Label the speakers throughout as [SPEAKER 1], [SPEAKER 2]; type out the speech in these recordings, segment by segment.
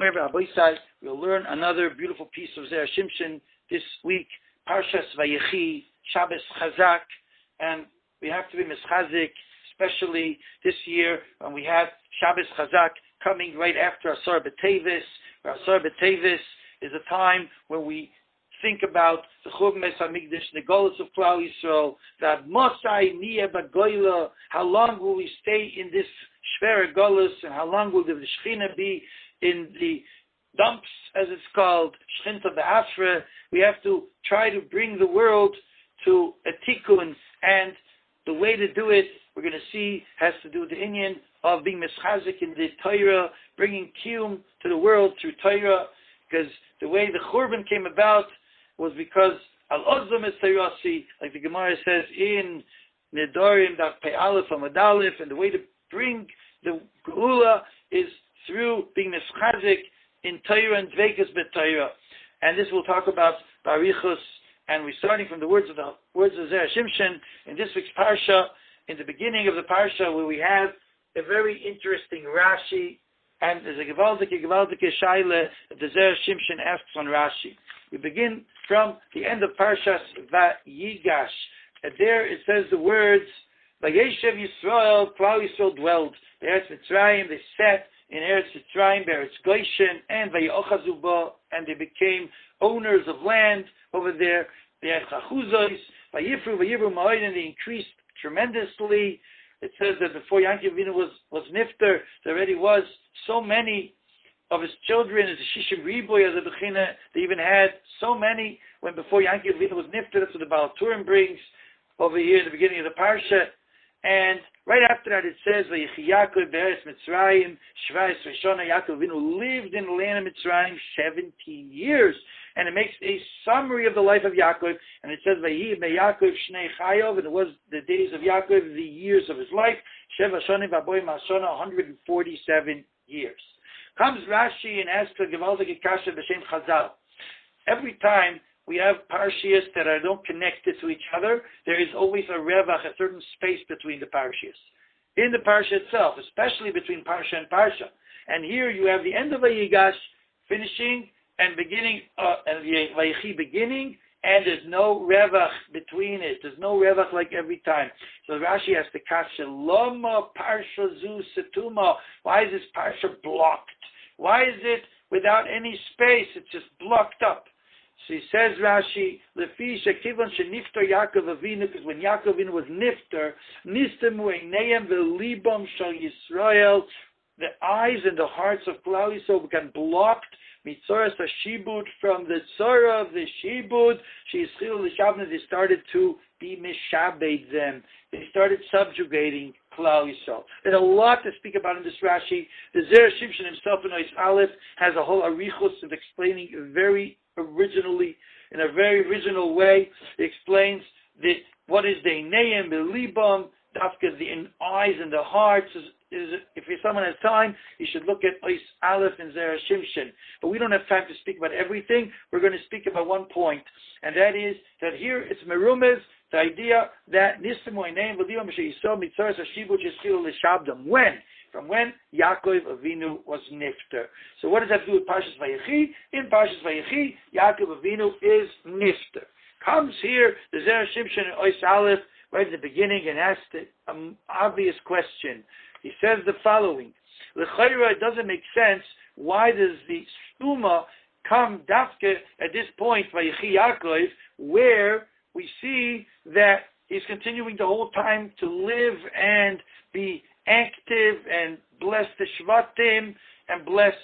[SPEAKER 1] We'll learn another beautiful piece of Zera Shimshon this week, Parshas Vayechi, Shabbos Chazak, and we have to be mischazik, especially this year when we have Shabbos Chazak coming right after Asar B'Tevis. Asar B'Tevis is a time when we think about the Churban Beis Hamikdash, the Golus of Klal Yisrael, that Mosai Niya Bagoyla, how long will we stay in this Shvera Golus, and how long will the Shechina be in the dumps, as it's called, Shechinta B'Afra. We have to try to bring the world to a tikkun, and the way to do it, we're going to see, has to do with the inyan of being mischazik in the Torah, bringing kiyum to the world through Torah, because the way the Churban came about was because Al-Ozzam is Tayrasi, like the Gemara says in Nedarim, Daf Pei Aleph, Amud Aleph, and the way to bring the Geula is through being mischazik in Torah and Dveikus b'Torah. And this we'll talk about Barichus, and we're starting from the words of Zera Shimshon in this week's Parsha, in the beginning of the Parsha, where we have a very interesting Rashi, and there's a Gewaldike Shaila that the Zera Shimshon asks on Rashi. We begin from the end of Parshas Vayigash, and there it says the words, Vayeshev Yisrael, Klal Yisrael dwelled, Eretz Mitzrayim, they sat in Eretz Mitzrayim, Eretz Goshen, and Vayochazu ba, and they became owners of land over there. They Vayivru Ma'od, and they increased tremendously. It says that before Yankov Avinu was nifter, there already was so many of his children, as a Shishim Riboy, as a Bechina, they even had so many when before Yankov Avinu was nifter. That's what the Baal Turim brings over here in the beginning of the Parsha. And right after that it says, Vayechi Yaakov be'eretz Mitzrayim, Shvayis Rishona, Yaakov Avinu lived in the land of Mitzrayim 17 years. And it makes a summary of the life of Yaakov, and it says, Vayi be'Yaakov Shnei Chayov, and it was the days of Yaakov, the years of his life, Sheva Shonim V'Aboy Mashona, 147 years. Comes Rashi and asks the Gevaldik Kasha B'Shem Chazal. Every time we have parshias that don't connect to each other, there is always a revach, a certain space between the parshias. In the parsha itself, especially between parsha and parsha. And here you have the end of Vayigash finishing and beginning, and Vayechi beginning, and there's no revach between it. There's no revach like every time. So Rashi has to kasha, Loma Parsha Zu Setuma. Why is this parsha blocked? Why is it without any space? It's just blocked up. So he says, Rashi, Lefi Shekivon Sheniftar Yaakov Avinu, because when Yaakov Avinu was niftar, Nistemu Einayim Velibam Shal Yisrael, the eyes and the hearts of Klal Yisrael became blocked. Mitzoras Hashibud, from the Tzora of the Shibud, they started to be mishabed them. They started subjugating Klal Yisrael. There's a lot to speak about in this Rashi. The Zera Shimshon himself in Ois Aleph has a whole arichos of explaining in a very original way. He explains what is the Neim, the Libam, Dafka, the eyes and the hearts. If someone has time, you should look at Ois Aleph and Zera Shimshon. But we don't have time to speak about everything. We're going to speak about one point, and that is that here it's Merumez, the idea that Nistamoy name V'Liyom She'Yisrael Mitzaras Hashibut Yischilu L'Shabdam. From when Yaakov Avinu was nifter. So what does that do with Parshas Vayechi? In Parshas Vayechi, Yaakov Avinu is nifter. Comes here the Zera Shimshon and Ois Aleph right at the beginning and asks an obvious question. He says the following: L'chayra, it doesn't make sense. Why does the stuma come dafke at this point, Vayechi Yaakov, where we see that he's continuing the whole time to live and be active and bless the Shvatim and bless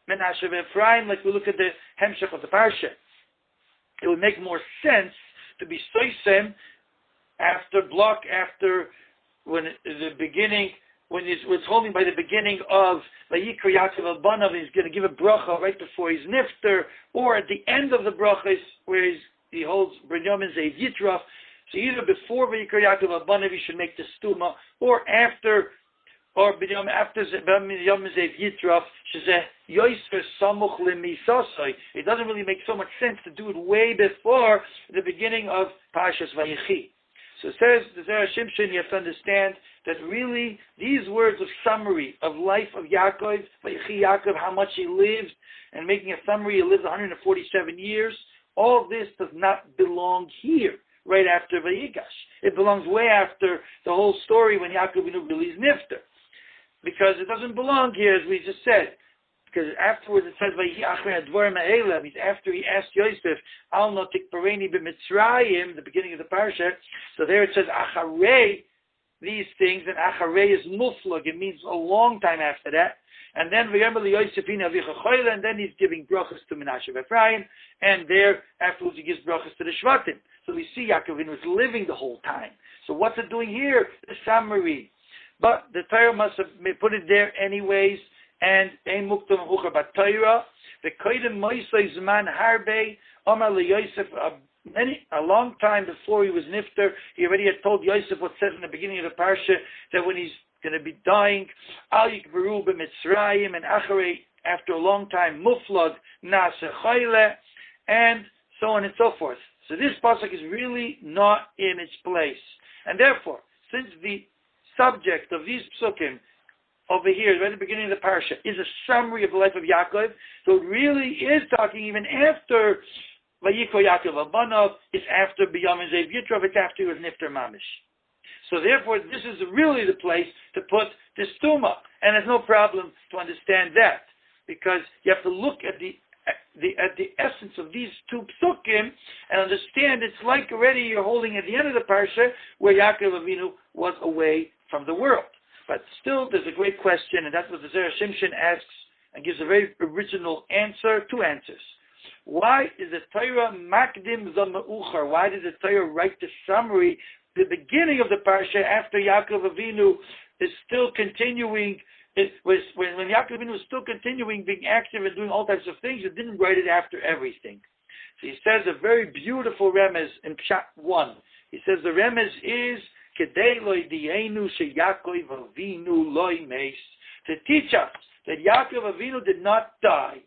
[SPEAKER 1] Menashe Ephraim, like we look at the Hemshech of the Parsha. It would make more sense to be Soisem after when it's holding by the beginning of Vayikra Yaakov al Banav, he's going to give a bracha right before he's nifter, or at the end of the bracha where he holds Binyamin Zev Yitraf. So either before Vayikra Yaakov al Banav he should make the stuma, or after Binyamin Zev Yitraf, Yoiser Samuch LeMizvot. It doesn't really make so much sense to do it way before the beginning of Parshas Vayechi. So it says, the Zera Shimshon, you have to understand that really these words of summary of life of Yaakov, Vayechi Yaakov, how much he lived, and making a summary, he lived 147 years, all of this does not belong here, right after Vayigash. It belongs way after the whole story when Yaakov really is nifter. Because it doesn't belong here, as we just said. Because afterwards it says, means after he asked Yosef, Al no tikpareni b'Mitzrayim, the beginning of the parasha, so there it says, acharei, these things, and acharei is muflag, it means a long time after that. And then and then he's giving brachas to Menashe and Ephraim, and there afterwards he gives brachas to the Shvatim. So we see Yaakov was living the whole time. So what's it doing here? The summary. But the Torah must have put it there anyways, and ein muktam hucha b'Torah. The koydem moisei zman harbe Omar LeYosef, a long time before he was nifter, he already had told Yosef what says in the beginning of the parsha, that when he's going to be dying, Al Yikberu b'Mitzrayim, and Acharei, after a long time, Muflad Nase Chayle, and so on and so forth. So this pasuk is really not in its place. And therefore, since the subject of these psukim over here, right at the beginning of the parsha, is a summary of the life of Yaakov, so it really is talking even after Vayiko Yaakov Abanov, it's after B'Yamin Zev Yitrov, it's after he was Nifter Mamish. So therefore, this is really the place to put this Tuma. And there's no problem to understand that, because you have to look at the essence of these two psukim and understand it's like already you're holding at the end of the parsha where Yaakov Avinu was away from the world. But still, there's a great question, and that's what the Zera Shimshon asks and gives a very original answer, two answers. Why is the Torah makdim zama'uchar? Why did the Torah write the summary, the beginning of the parsha, after Yaakov Avinu is still continuing? When Yaakov Avinu was still continuing being active and doing all types of things, it didn't write it after everything. So he says a very beautiful remez in Pshat 1. He says the remez is Kedei lo yedienu sheYaakov Avinu lo meis, to teach us that Yaakov Avinu did not die.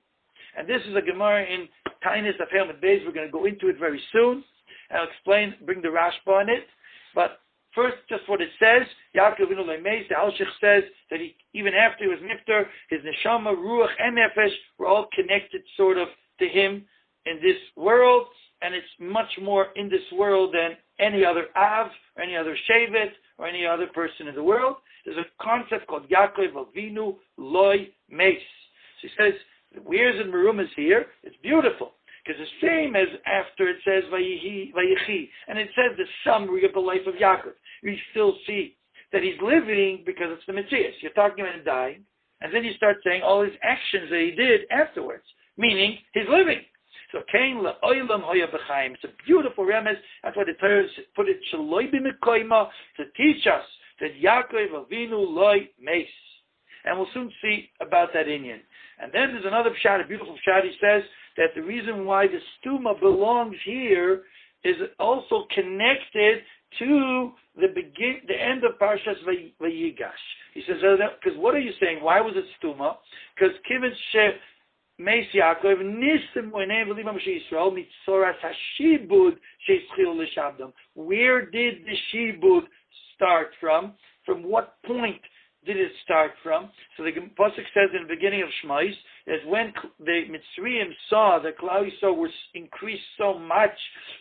[SPEAKER 1] And this is a Gemara in Tainis of Helmet Beis. We're going to go into it very soon. I'll explain, bring the Rashba on it. But first, just what it says, Yaakov Avinu lo meis, the Alshich says that even after he was nifter, his neshama, ruach, and nefesh were all connected sort of to him in this world, and it's much more in this world than any other Av, or any other Shevet, or any other person in the world. There's a concept called Yaakov Avinu Loi Meis. So he says, the Weirs and Merumas here, it's beautiful, because the same as after it says Vayechi, and it says the summary of the life of Yaakov. You still see that he's living because it's the Metzias. You're talking about him dying, and then you start saying all his actions that he did afterwards, meaning he's living. So Kain la'olam hoya b'chaim. It's a beautiful remez. That's why the Torah put it shaloi b'mikoima, to teach us that Yaakov Avinu loi meis. And we'll soon see about that Inyan. And then there's another pshat, a beautiful pshat. He says that the reason why the stuma belongs here is also connected to the end of Parshas Vayigash. He says, because what are you saying? Why was it stuma? Because Kivin Sheh Meis Yaakov Nisim Moineim V'Livam She'Yisrael Mitzoras HaShibud She'Yischil L'Shabdam. Where did the Shibud start from? From what point did it start from? So the Pasuk says in the beginning of Shmais that when the Mitzrayim saw that Klal Yisrael was increased so much,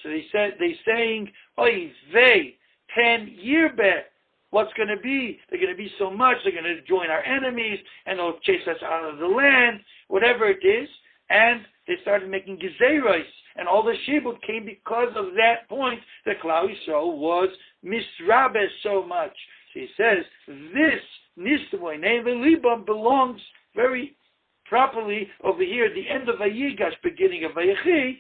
[SPEAKER 1] so they saying, "Oy vey, 10 year bet. What's going to be? They're going to be so much. They're going to join our enemies and they'll chase us out of the land, whatever it is." And they started making gezeros, and all the shibud came because of that point that Klal Yisrael was misrabeh so much. So he says this Nistamoy name Libam belongs very properly over here at the end of Vayigash, beginning of Vayechi,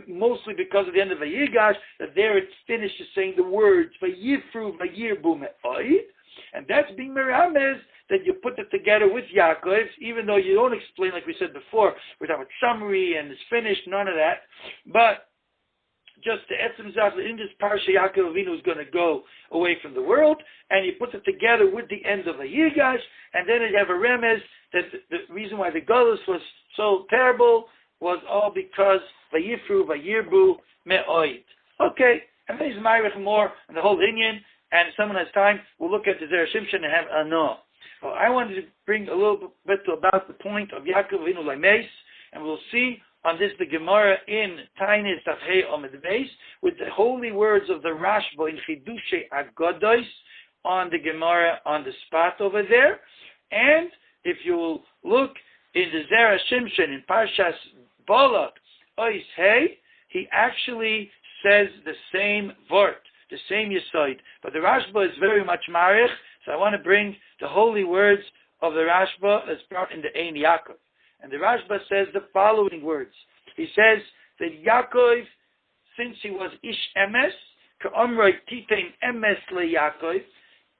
[SPEAKER 1] mostly because of the end of Vayigash, that there it finishes saying the words Vayifru Vayirbu Me'oid, and that's being Meramez, that you put it together with Yaakov, even though you don't explain, like we said before, we're talking about summary and it's finished, none of that, but just the Etzem Zach, in this parsha, Yaakov Avinu is going to go away from the world, and he puts it together with the end of the Yigash, and then you have a remez that the reason why the Golus was so terrible was all because Vayifru Vayirbu Me'oid. Okay, And then he's married more on the whole Indian, and if someone has time, we'll look at the Zera Shimshon and have a no. Well, I wanted to bring a little bit about the point of Yaakov Avinu Lameis, and we'll see on this the Gemara in Tainis Tafhei Omid Beis with the holy words of the Rashba in Chidushe Agodos on the Gemara on the spot over there. And if you will look in the Zera Shimshon in Parshas Balak Ois Hey, he actually says the same word, the same Yesod. But the Rashba is very much marich, so I want to bring the holy words of the Rashba that's brought in the Ein Yaakov. And the Rashba says the following words. He says that Yaakov, since he was Ish Emes, Ka'omroi Titein Emes LeYaakov,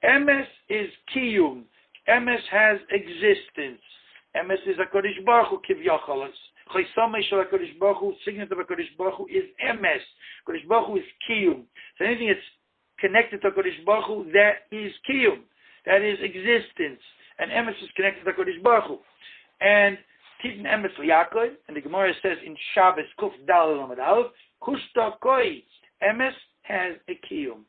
[SPEAKER 1] Emes is Kiyum. Emes has existence. Emes is a Kodesh Baruch Hu Kivyachol. Chaysamei Shel HaKadosh Baruch Hu, signet of HaKadosh Baruch Hu is Emes. Kodesh Baruch Hu is Kiyum. So anything that's connected to HaKadosh Baruch Hu, that is Kiyum. That is existence. And Emes is connected to HaKadosh Baruch Hu. And Titin Emes LeYaakov, and the Gemara says in Shabbos Kuf Dal Lamed Aleph, Kushta Koi, Emes has a Kiyum.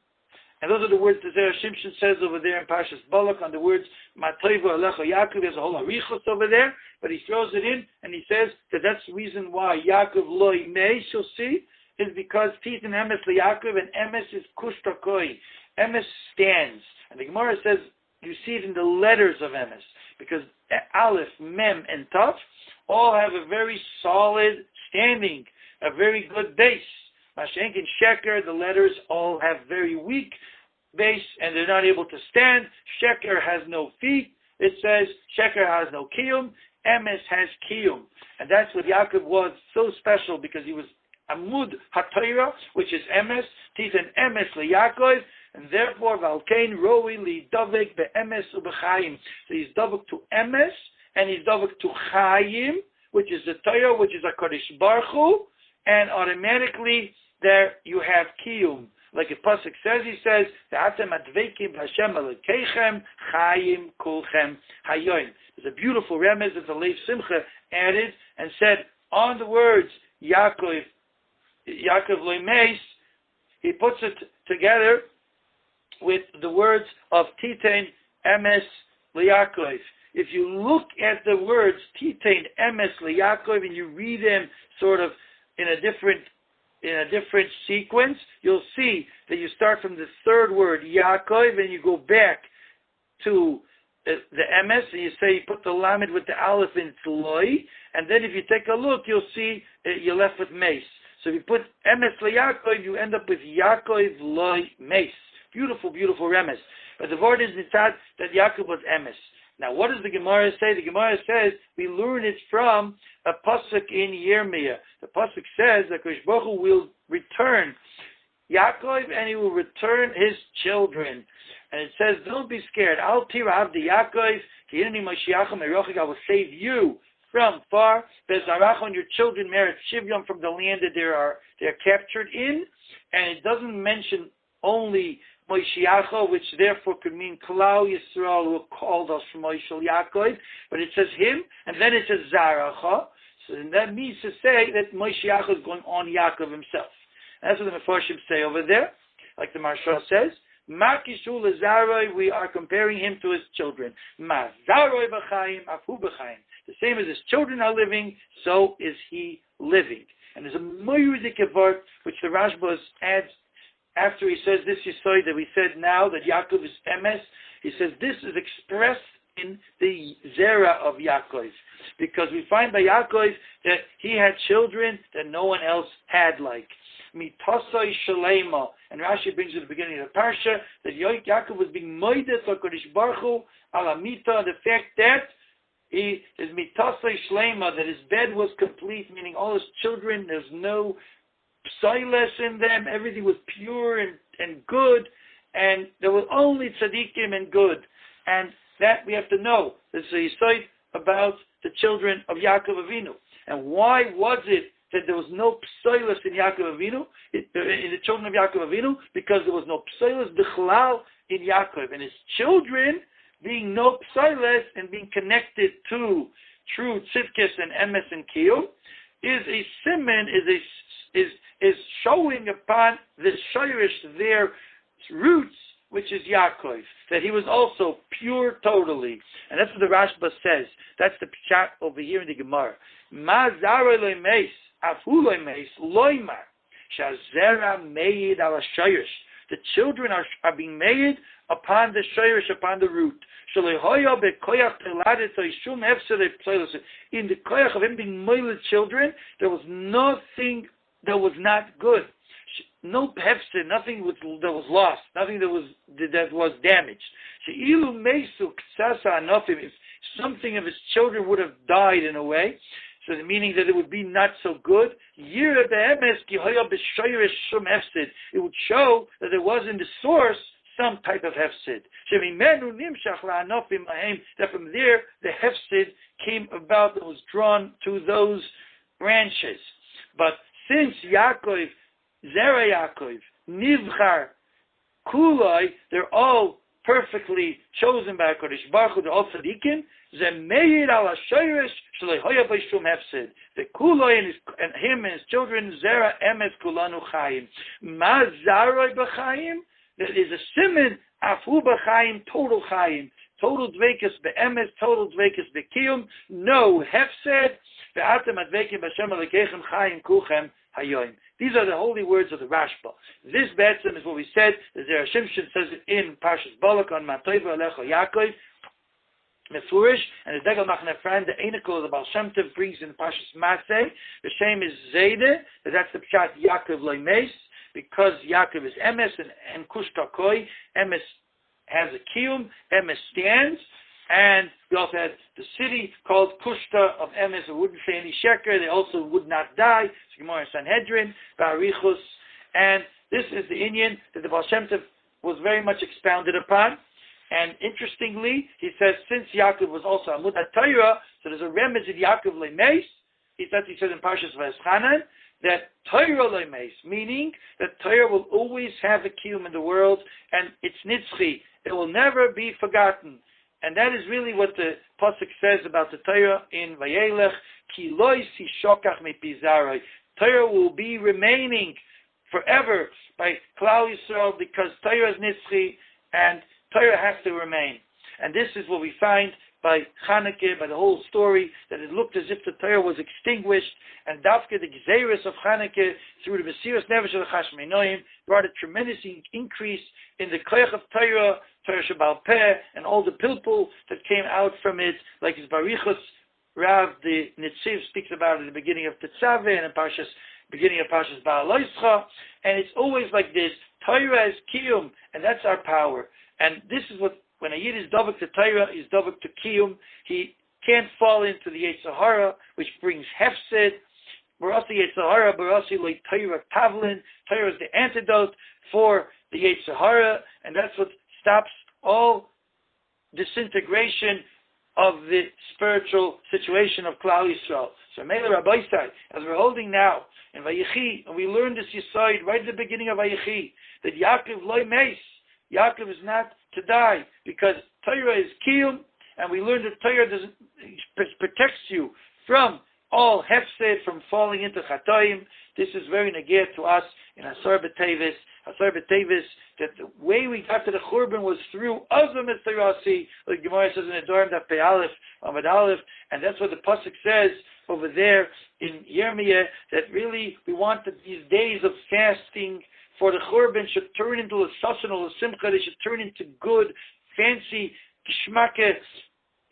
[SPEAKER 1] And those are the words that Zera Shimshon says over there in Parshas Balak on the words Matoivu Alecha Yaakov. There's a whole arichos over there, but he throws it in and he says that that's the reason why Yaakov Loi Meis, you'll see, is because Titin Emes LeYaakov, and Emes is Kushta Koi. Emes stands. And the Gemara says you see it in the letters of Emes, because Aleph, Mem, and Tav all have a very solid standing, a very good base. Mashenk and Sheker, the letters all have very weak base, and they're not able to stand. Sheker has no feet. It says Sheker has no Kiyum. Emes has Kiyum. And that's what Yaakov was so special, because he was Amud HaTorah, which is Emes. He's an Emes LeYaakov, and therefore Valkein Roi Li Davik BeEmes UBeChayim. So he's Davik to Emes, and he's Davik to Chayim, which is the Torah, which is a Kodesh Baruch Hu, and automatically there you have Kiyum. Like a Pasuk says, he says, V'atem adveikim Hashem Elokeichem Chayim Kulchem Hayoim. There's a beautiful remez that the Lev Simcha added and said, on the words Yaakov Loimeis, he puts it together with the words of Titein Emes LeYaakov. If you look at the words Titein Emes LeYaakov and you read them sort of in a different sequence, you'll see that you start from the third word Yaakov and you go back to the Emes and you say you put the Lamed with the Aleph in Loi, and then if you take a look, you'll see you're left with Meis. So if you put Emes LeYaakov, you end up with Yaakov Loi Meis. Beautiful, beautiful Remes. But the word is Nitzad that Yaakov was Emes. Now, what does the Gemara say? The Gemara says we learn it from a pasuk in Yirmiyah. The pasuk says that Kodesh Baruch Hu will return Yaakov and he will return his children. And it says, don't be scared. Al tirav de Yaakov, Kirini Mashiachim Erochik, I will save you from far. Bezarachon, your children merit Shivyon from the land that they're captured in. And it doesn't mention only Moshiach, which therefore could mean Klal Yisrael, who called us from Moshel Yaakov, but it says him, and then it says Zaracha. So that means to say that Moshiach is going on Yaakov himself. And that's what the Mefarshim say over there, like the Marsha says. Makishul Zaroi, we are comparing him to his children. Ma Zaroi b'chaim, afu b'chaim. The same as his children are living, so is he living. And there's a moyudik word which the Rashba adds after he says this Yesod that we said now that Yaakov is Emes. He says this is expressed in the Zera of Yaakov, because we find by Yaakov that he had children that no one else had, like Mitosoi Shalema. And Rashi brings at the beginning of the Parsha that Yaakov was being moided to Kodesh Baruch Hu Alamita, the fact that his Mitosoi Shalema, that his bed was complete, meaning all his children, there's no psilas in them, everything was pure and good, and there was only tzaddikim and good. And that we have to know. There's a yesod about the children of Yaakov Avinu. And why was it that there was no psilas in Yaakov Avinu, in the children of Yaakov Avinu? Because there was no psilas b'chlal in Yaakov. And his children, being no psilas and being connected to true tzidkes and emes and kiyum, is a siman, is showing upon the shayrish, their roots, which is Yaakov, that he was also pure totally. And that's what the Rashba says. That's the pshat over here in the Gemara. Ma zara loimeis, afu loimeis, loimar, shazera meid ala shayrish. The children are being made upon the shayrish, upon the root. In the koach of him being moiled children, there was nothing that was not good. No hefsed, nothing that was lost, nothing that was damaged. If something of his children would have died in a way, so the meaning that it would be not so good, it would show that there was in the source some type of hefsid. That from there the hefsid came about, that was drawn to those branches. But since Yaakov, Zera Yaakov, Nivchar, Kulai, they're all perfectly chosen by HaKadosh Baruch Hu, they're all tzaddikim, Zemeir ala shayrish shalei hoya b'shum hefsid. The Kulai and him and his children, Zera emes kulanu chayim. Ma zaroi b'chayim, that is a siman, afu b'chayim, total chayim. Total dveikus be'emes, total dveikus be'kiyum, no hefsed, ve'atem adveikim b'Hashem alikeichem chayim kuchem hayoim. These are the holy words of the Rashba. This betzim is what we said, the Zera Shimshon says it in Parshas Balak on Matoiva Alecha Yaakov, Mefurish, and the Degel Machne Fran, the Einikel of the Baal Shem Tov brings in Parshas Maseh. The shame is Zayde, that's the Pshat Yaakov Loimeis, because Yaakov is Emes and Kushta Koi. Emes has a kiyum, Emes stands, and we also had the city called Kushta of Emes, who wouldn't say any sheker, they also would not die. It's Gemara Sanhedrin, Barichus, and this is the Inyan that the Baal Shem Tov was very much expounded upon. And interestingly, he says, since Yaakov was also Amud HaTorah, so there's a remez in Yaakov Lemeis, he says in Parshas Vayeschanan, that Torah Lemeis, meaning that Torah will always have a kiyum in the world, and it's nitzchi, it will never be forgotten. And that is really what the Pasuk says about the Torah in Vayelech, Ki lo yishokach mipi zaroi. Torah will be remaining forever by Klal Yisrael, because Torah is nitzchi, and Torah has to remain. And this is what we find by Chanukah, by the whole story, that it looked as if the Torah was extinguished, and Dafke, the Gezeres of Chanukah, through the Mesiras Nefesh of the Chashmei brought a tremendous increase in the Koach of Torah, Torah Shebal Peh, and all the pilpul that came out from it, like his Barichus Rav, the Nitziv, speaks about it in the beginning of Tetzaveh, and in beginning of Parshas Ba'aloischa, and it's always like this, Torah is Kiyum, and that's our power. And this is what, when a Yid is Dovek to Torah, is Dovek to Kiyum, he can't fall into the Yetzer Hara, which brings Hefsed, Barasi Yetzer Hara, Barasi Loi Torah Tavlin. Torah is the antidote for the Yetzer Hara, and that's what stops all disintegration of the spiritual situation of Klal Yisrael. So Mele Rabbi Sai, as we're holding now in Vayechi, and we learned this Yesod right at the beginning of Vayechi, that Yaakov Loi Meis, Yaakov is not to die, because Torah is kiyum, and we learned that Torah protects you from all hefsed, from falling into chatoim. This is very negir to us in Asar B'Tevis. Asar B'Tevis, that the way we got to the Churban was through Azam Estarasi, like Gemara says in the Dorm Daf Pei Aleph, Amud Aleph, and that's what the Pasuk says over there in Yirmiyah, that really we want that these days of fasting for the Churban should turn into a sasan or a simcha, they should turn into good, fancy, kishmake,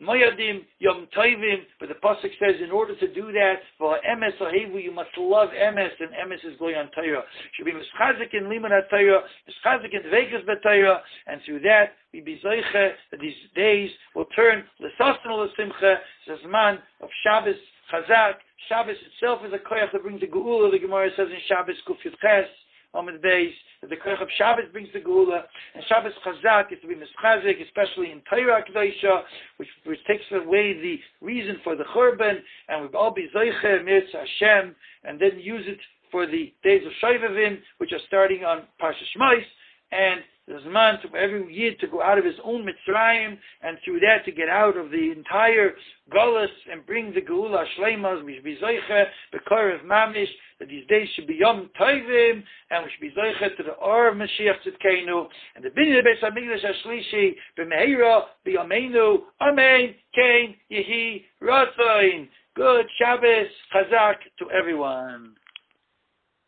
[SPEAKER 1] moyadim, yom tovim, but the Pasuk says in order to do that, for emes ahevu, you must love emes, and emes is going on Torah. Should be mischazik in liman ha-Torah, mischazik in dveikus b'Torah, and through that, we be zoiche, that these days will turn l'sasan or l'simcha, zman of Shabbos, chazak. Shabbos itself is a koach that brings the geula, the Gemara says in Shabbos kuf yud ches, Amid Beis, that the Koach of Shabbos brings the Geula, and Shabbos Chazak is to be mischazik, especially in Torah Kedosha, which takes away the reason for the Churban, and we'll all be Zoiche, Mirz Hashem, and then use it for the days of Shoivavim, which are starting on Parsha Shmos, and there's a man for every year to go out of his own Mitzrayim, and through that to get out of the entire Golus and bring the Geula Shleimas, we should be Zoiche, Bekorev Mamish, that these days should be Yom Tovim, and we should be Zoiche to the Or of Mashiach Tzidkeinu, and the Binyan Beis HaMikdash HaShlishi, B'Meira, B'Yameinu, Amen, Kain, Yehi, Ratzain. Good Shabbos, Chazak to everyone.